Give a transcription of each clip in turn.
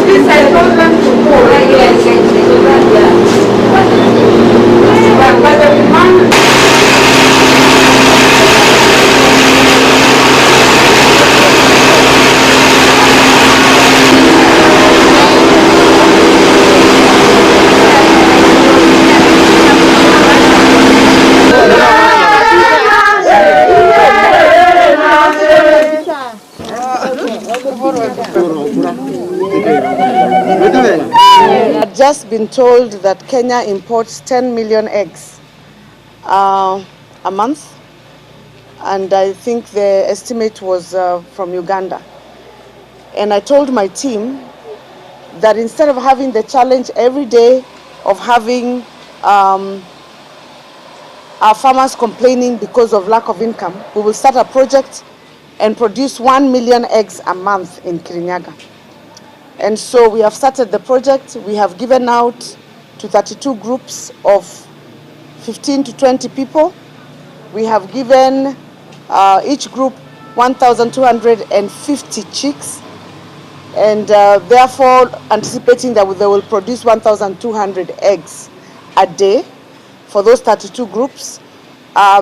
This I told them to go. But the man. I've just been told that Kenya imports 10 million eggs a month, and I think the estimate was from Uganda. And I told my team that instead of having the challenge every day of having our farmers complaining because of lack of income, we will start a project and produce 1 million eggs a month in Kirinyaga. And so we have started the project. We have given out to 32 groups of 15 to 20 people. We have given each group 1,250 chicks, and therefore anticipating that they will produce 1,200 eggs a day for those 32 groups.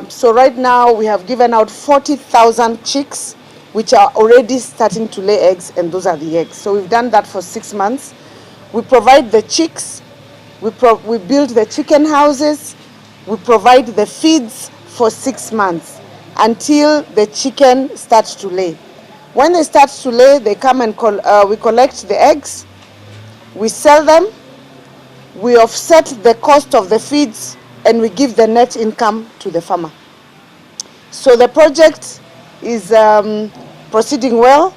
So right now we have given out 40,000 chicks, which are already starting to lay eggs, and those are the eggs. So we've done that for 6 months. We provide the chicks, we build the chicken houses, we provide the feeds for 6 months until the chicken starts to lay. When they start to lay, they come and we collect the eggs, we sell them, we offset the cost of the feeds, and we give the net income to the farmer. So the project is proceeding well.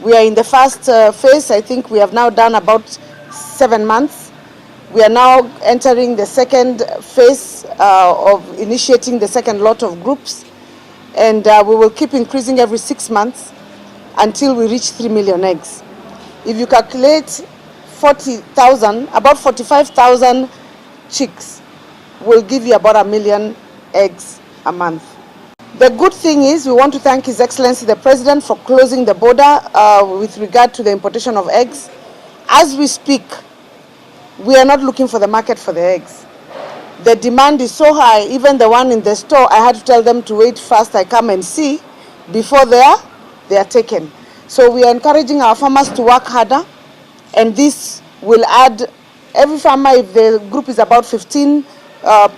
We are in the first phase. I think we have now done about 7 months. We are now entering the second phase of initiating the second lot of groups, and we will keep increasing every 6 months until we reach 3 million eggs. If you calculate 40,000, about 45,000 chicks will give you about 1 million eggs a month. The good thing is we want to thank His Excellency the President for closing the border with regard to the importation of eggs. As we speak, we are not looking for the market for the eggs. The demand is so high, even the one in the store, I had to tell them to wait first, I come and see, before they are taken. So we are encouraging our farmers to work harder, and this will add, every farmer, if the group is about 15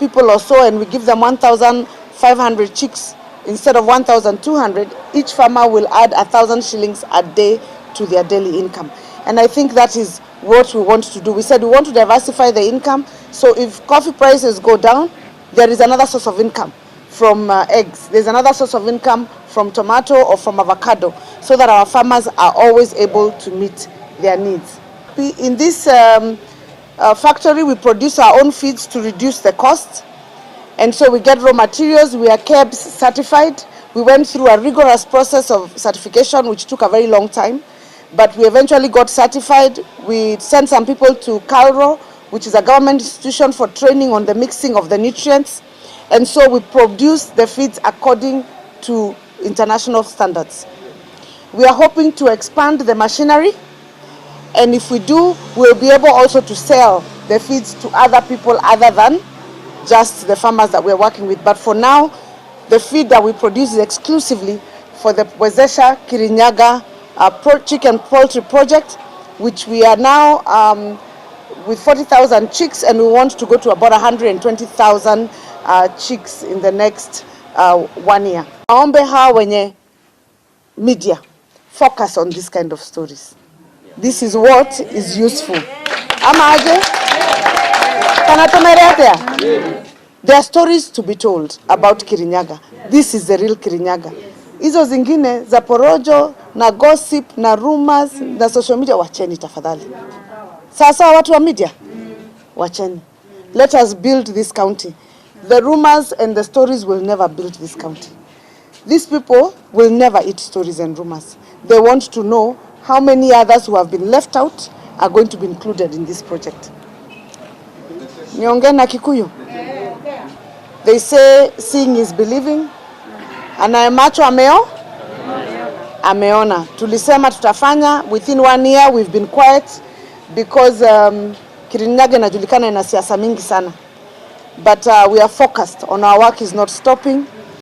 people or so, and we give them 1,500 chicks instead of 1,200, each farmer will add 1,000 shillings a day to their daily income. And I think that is what we want to do. We said we want to diversify the income, so if coffee prices go down, there is another source of income from eggs. There's another source of income from tomato or from avocado, so that our farmers are always able to meet their needs. In this factory, we produce our own feeds to reduce the cost. And so we get raw materials, we are KEBS certified. We went through a rigorous process of certification, which took a very long time, but we eventually got certified. We sent some people to CALRO, which is a government institution for training on the mixing of the nutrients. And so we produce the feeds according to international standards. We are hoping to expand the machinery, and if we do, we'll be able also to sell the feeds to other people other than just the farmers that we're working with. But for now, the feed that we produce is exclusively for the Wezesha Kirinyaga chicken poultry project, which we are now with 40,000 chicks, and we want to go to about 120,000 chicks in the next 1 year. Naombe hawa wenye media focus on this kind of stories. This is what is useful. Ama aje? There are stories to be told about Kirinyaga. This is the real Kirinyaga. Hizo zingine za porojo na gossip na rumors na social media, wacheni tafadhali. Sasa watu wa media, wacheni. Let us build this county. The rumors and the stories will never build this county. These people will never eat stories and rumors. They want to know how many others who have been left out are going to be included in this project. Niongee na Kikuyu. They say seeing is believing. Anayemacho ameona. Tulisema tutafanya within 1 year. We've been quiet because Kirinyaga inajulikana ina siasa mingi sana, but we are focused on our work is not stopping.